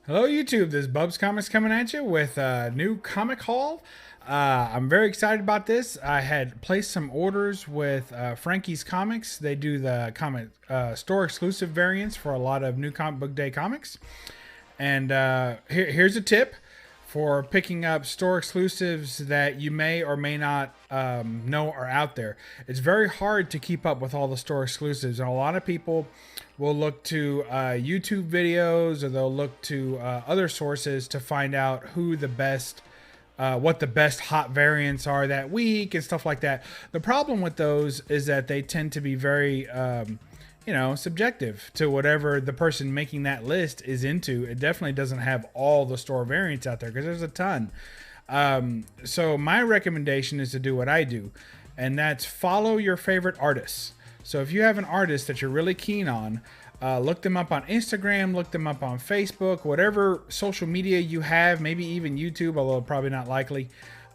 Hello YouTube, this is Bub's Comics coming at you with a new comic haul. I'm very excited about this. I had placed some orders with Frankie's Comics. They do the comic store exclusive variants for a lot of new comic book day comics. And here's a tip for picking up store exclusives that you may or may not know are out there. It's very hard to keep up with all the store exclusives, and a lot of people will look to YouTube videos or they'll look to other sources to find out who the best what the best hot variants are that week and stuff like that. The problem with those is that they tend to be very subjective to whatever the person making that list is into. It definitely doesn't have all the store variants out there because there's a ton. So my recommendation is to do what I do, and that's follow your favorite artists. So if you have an artist that you're really keen on, look them up on Instagram, look them up on Facebook, whatever social media you have, maybe even YouTube, although probably not likely.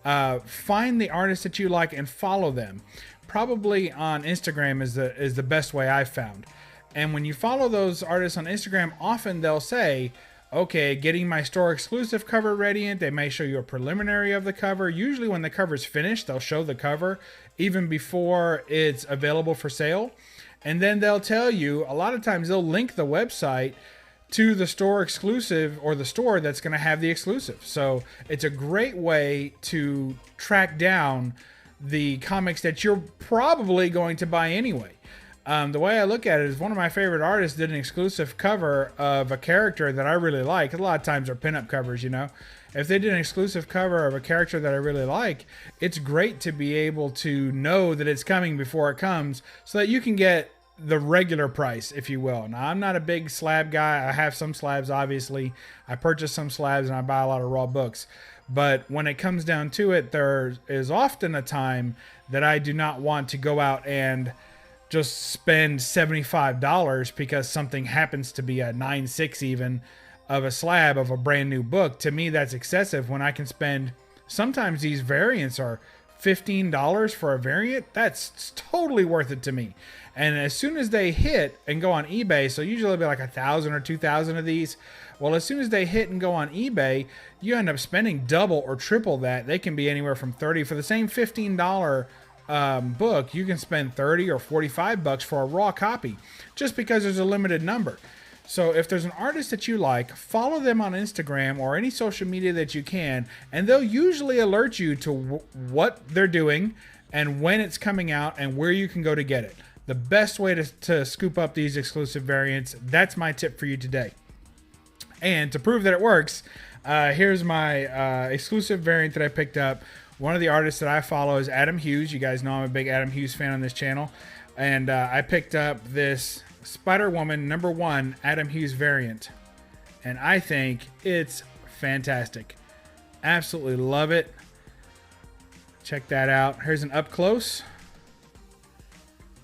Find the artist that you like and follow them. Probably on Instagram is the best way I've found. And when you follow those artists on Instagram, often they'll say, okay, getting my store exclusive cover ready. They may show you a preliminary of the cover. Usually when the cover's finished, they'll show the cover even before it's available for sale. And then they'll tell you, a lot of times they'll link the website to the store exclusive or the store that's going to have the exclusive. So it's a great way to track down the comics that you're probably going to buy anyway. The way I look at it is one of my favorite artists did an exclusive cover of a character that I really like. A lot of times they're pinup covers, you know. If they did an exclusive cover of a character that I really like, it's great to be able to know that it's coming before it comes so that you can get the regular price, if you will. Now, I'm not a big slab guy. I have some slabs, obviously. I purchase some slabs and I buy a lot of raw books. But when it comes down to it, there is often a time that I do not want to go out and just spend $75 because something happens to be a 9.6 even of a slab of a brand new book. To me, that's excessive when I can spend, sometimes these variants are $15 for a variant. That's totally worth it to me. And as soon as they hit and go on eBay, so usually it'll be like 1,000 or 2,000 of these. Well, as soon as they hit and go on eBay, you end up spending double or triple that. They can be anywhere from 30 for the same $15 book. You can spend 30 or 45 bucks for a raw copy just because there's a limited number. So if there's an artist that you like, follow them on Instagram or any social media that you can, and they'll usually alert you to what they're doing and when it's coming out and where you can go to get it. The best way to scoop up these exclusive variants, that's my tip for you today. And to prove that it works, here's my exclusive variant that I picked up. One of the artists that I follow is Adam Hughes. You guys know I'm a big Adam Hughes fan on this channel. And I picked up this SpiderWoman #1 Adam Hughes variant. And I think it's fantastic. Absolutely love it. Check that out. Here's an up close.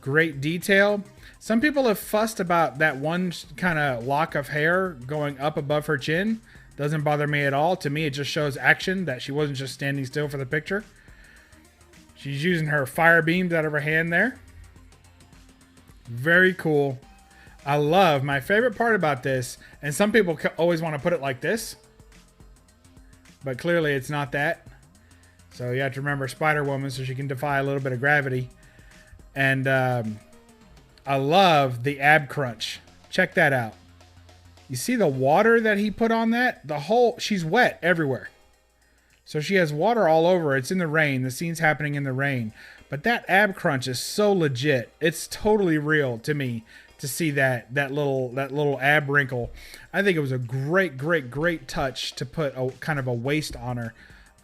Great detail. Some people have fussed about that one kind of lock of hair going up above her chin. Doesn't bother me at all. To me, it just shows action, that she wasn't just standing still for the picture. She's using her fire beams out of her hand there. Very cool. I love, my favorite part about this, and some people always want to put it like this, but clearly it's not that. So you have to remember Spider-Woman so she can defy a little bit of gravity. And I love the ab crunch. Check that out. You see the water that he put on that? She's wet everywhere. So she has water all over. It's in the rain. The scene's happening in the rain. But that ab crunch is so legit. It's totally real to me to see that little ab wrinkle. I think it was a great touch to put a kind of a waist on her.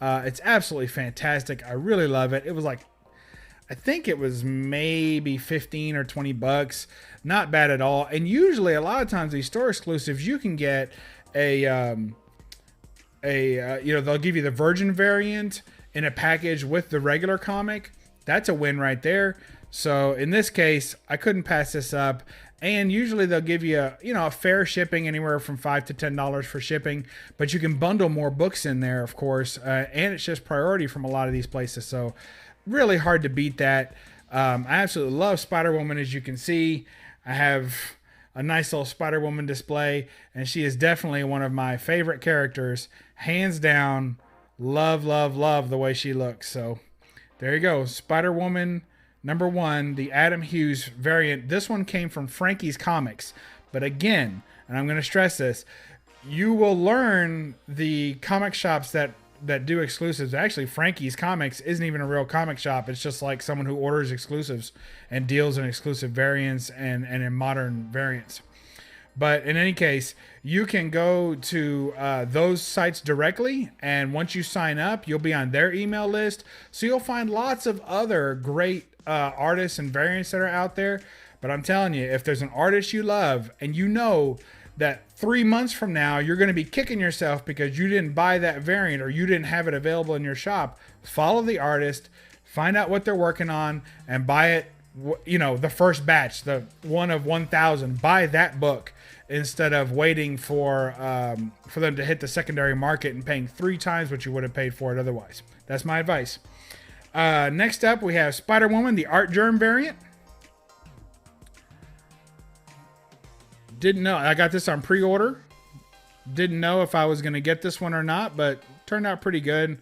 It's absolutely fantastic. I really love it. It was like, I think it was maybe 15 or 20 bucks. Not bad at all. And usually a lot of times these store exclusives, you can get they'll give you the Virgin variant in a package with the regular comic. That's a win right there. So in this case, I couldn't pass this up. And usually they'll give you a fair shipping, anywhere from $5 to $10 for shipping, but you can bundle more books in there, of course. And it's just priority from a lot of these places. So really hard to beat that. I absolutely love Spider-Woman, as you can see. I have a nice little Spider-Woman display, and she is definitely one of my favorite characters, hands down. Love, love, love the way she looks. So there you go, Spider-Woman #1, the Adam Hughes variant. This one came from Frankie's Comics, but again, and I'm going to stress this, you will learn the comic shops that do exclusives. Actually, Frankie's Comics isn't even a real comic shop. It's just like someone who orders exclusives and deals in exclusive variants and in modern variants. But in any case, you can go to those sites directly, and once you sign up, you'll be on their email list. So you'll find lots of other great artists and variants that are out there. But I'm telling you, if there's an artist you love and you know that 3 months from now you're going to be kicking yourself because you didn't buy that variant or you didn't have it available in your shop, follow the artist, find out what they're working on, and buy it. You know, the first batch, the one of 1,000. Buy that book instead of waiting for them to hit the secondary market and paying 3 times what you would have paid for it otherwise. That's my advice. Next up, we have Spider-Woman, the Art Germ variant. Didn't know. I got this on pre-order. Didn't know if I was going to get this one or not, but turned out pretty good.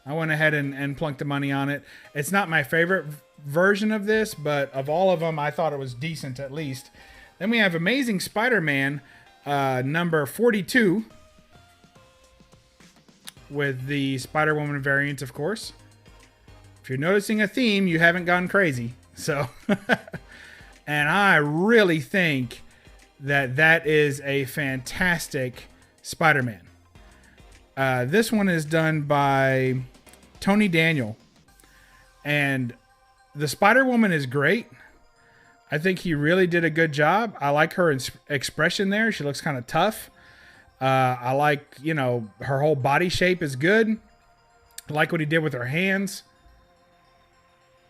I went ahead and plunked the money on it. It's not my favorite version of this, but of all of them, I thought it was decent at least. Then we have Amazing Spider-Man number 42 with the Spider-Woman variant, of course. If you're noticing a theme, you haven't gone crazy. So, and I really think that is a fantastic Spider-Man. This one is done by Tony Daniel, and the Spider-Woman is great. I think he really did a good job. I like her expression there. She looks kind of tough. I like, her whole body shape is good. I like what he did with her hands.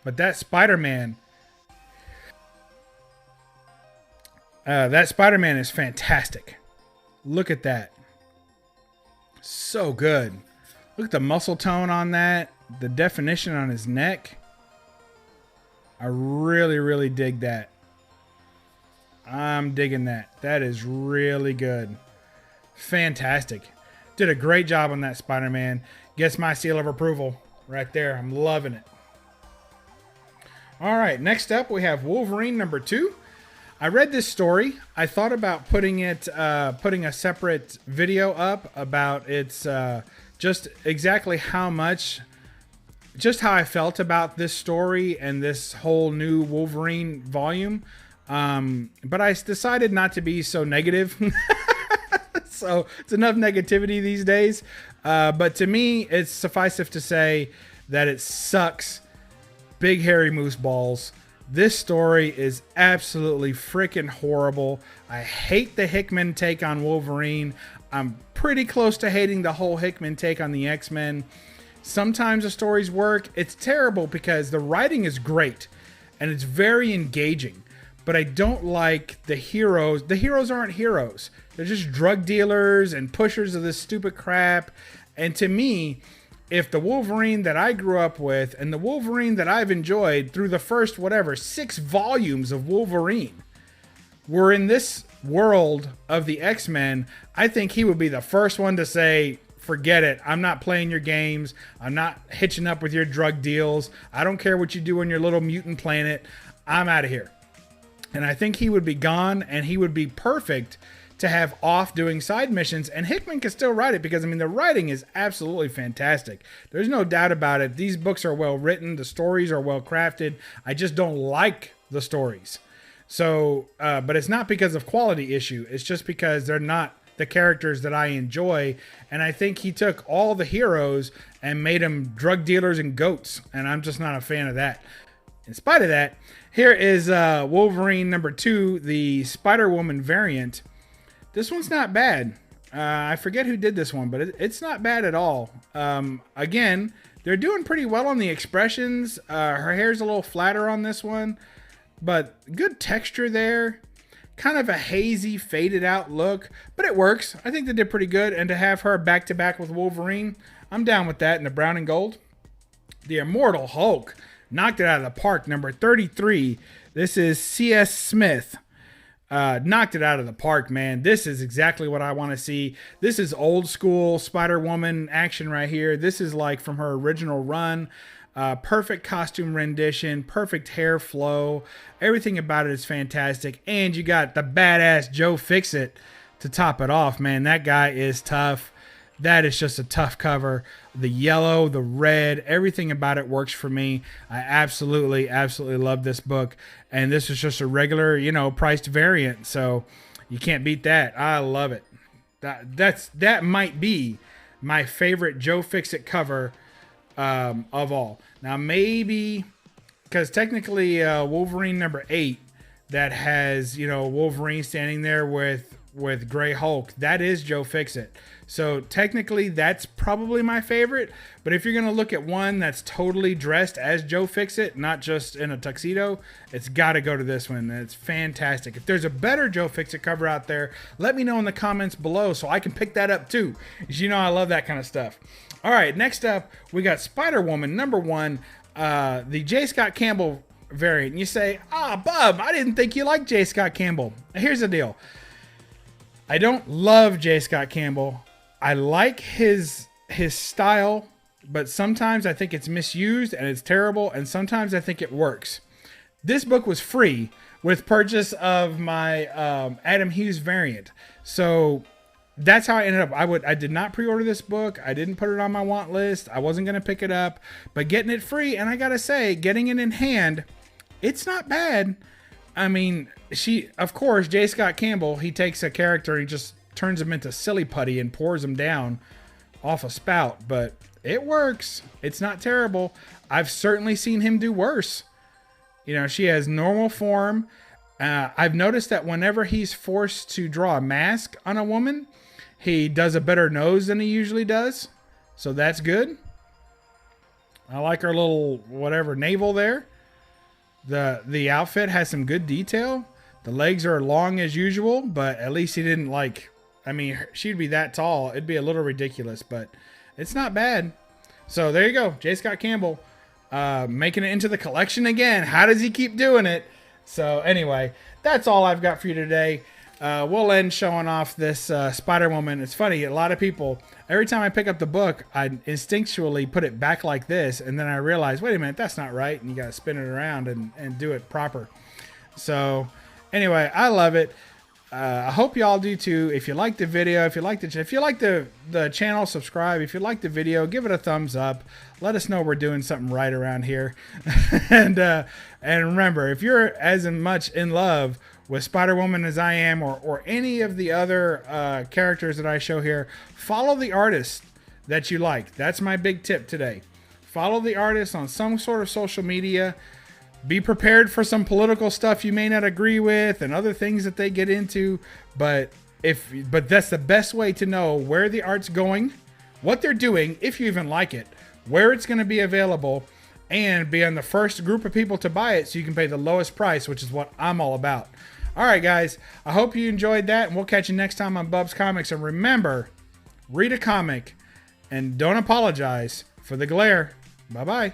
But that Spider-Man is fantastic. Look at that. So good. Look at the muscle tone on that. The definition on his neck. I really, really dig that. I'm digging that. That is really good. Fantastic. Did a great job on that Spider-Man. Gets my seal of approval right there. I'm loving it. All right, next up we have Wolverine #2. I read this story. I thought about putting a separate video up about its just exactly how I felt about this story and this whole new Wolverine volume. But I decided not to be so negative. So it's enough negativity these days. But to me, it's suffice it to say that it sucks. Big hairy moose balls. This story is absolutely freaking horrible. I hate the Hickman take on Wolverine. I'm pretty close to hating the whole Hickman take on the X-Men. Sometimes the stories work. It's terrible because the writing is great and it's very engaging. But I don't like the heroes. The heroes aren't heroes. They're just drug dealers and pushers of this stupid crap. And to me, if the Wolverine that I grew up with and the Wolverine that I've enjoyed through the first, 6 volumes of Wolverine were in this world of the X-Men, I think he would be the first one to say, forget it. I'm not playing your games. I'm not hitching up with your drug deals. I don't care what you do on your little mutant planet. I'm out of here. And I think he would be gone, and he would be perfect to have off doing side missions. And Hickman can still write it because, the writing is absolutely fantastic. There's no doubt about it. These books are well written. The stories are well crafted. I just don't like the stories. So, but it's not because of quality issue. It's just because they're not the characters that I enjoy. And I think he took all the heroes and made them drug dealers and goats. And I'm just not a fan of that. In spite of that, here is Wolverine #2, the Spider-Woman variant. This one's not bad. I forget who did this one, but it's not bad at all. Again, they're doing pretty well on the expressions. Her hair's a little flatter on this one, but good texture there. Kind of a hazy, faded out look, but it works. I think they did pretty good. And to have her back to back with Wolverine, I'm down with that in the brown and gold. The Immortal Hulk knocked it out of the park. Number 33. This is C.S. Smith. knocked it out of the park, man. This is exactly what I want to see. This is old school Spider-Woman action right here. This is like from her original run. Perfect costume rendition, perfect hair flow. Everything about it is fantastic. And you got the badass Joe Fixit to top it off, man. That guy is tough. That is just a tough cover. The yellow, the red, everything about it works for me. I absolutely love this book. And this is just a regular, priced variant. So you can't beat that. I love it. That might be my favorite Joe Fixit cover of all. Now maybe, because technically Wolverine number 8 that has, Wolverine standing there with Gray Hulk, that is Joe Fixit. So technically that's probably my favorite, but if you're going to look at one that's totally dressed as Joe Fixit, not just in a tuxedo, it's got to go to this one. It's fantastic. If there's a better Joe Fixit cover out there, let me know in the comments below so I can pick that up too. As you know, I love that kind of stuff. All right, next up, we got Spider-Woman number 1, the J. Scott Campbell variant. And you say, Bub, I didn't think you liked J. Scott Campbell. Here's the deal. I don't love J. Scott Campbell. I like his style, but sometimes I think it's misused and it's terrible, and sometimes I think it works. This book was free with purchase of my Adam Hughes variant. So that's how I ended up. I did not pre-order this book. I didn't put it on my want list. I wasn't going to pick it up, but getting it free, and I got to say, getting it in hand, it's not bad. I mean, of course, J. Scott Campbell, he takes a character and he just turns him into silly putty and pours him down off a spout, but it works. It's not terrible. I've certainly seen him do worse. She has normal form. I've noticed that whenever he's forced to draw a mask on a woman, he does a better nose than he usually does. So that's good. I like her little whatever navel there. The outfit has some good detail. The legs are long as usual, but at least he didn't she'd be that tall. It'd be a little ridiculous, but it's not bad. So there you go. J. Scott Campbell making it into the collection again. How does he keep doing it? So anyway, that's all I've got for you today. We'll end showing off this Spider-Woman. It's funny, a lot of people, every time I pick up the book, I instinctually put it back like this, and then I realize, wait a minute, that's not right, and you got to spin it around and do it proper. So anyway, I love it. I hope y'all do too. If you like the video, if you like the channel, subscribe. If you like the video, give it a thumbs up. Let us know we're doing something right around here. and remember, if you're as much in love with Spider-Woman as I am, or any of the other characters that I show here, follow the artist that you like. That's my big tip today. Follow the artist on some sort of social media. Be prepared for some political stuff you may not agree with and other things that they get into, but that's the best way to know where the art's going, what they're doing, if you even like it, where it's going to be available, and be on the first group of people to buy it so you can pay the lowest price, which is what I'm all about. All right, guys, I hope you enjoyed that, and we'll catch you next time on BUB'S Comics. And remember, read a comic and don't apologize for the glare. Bye-bye.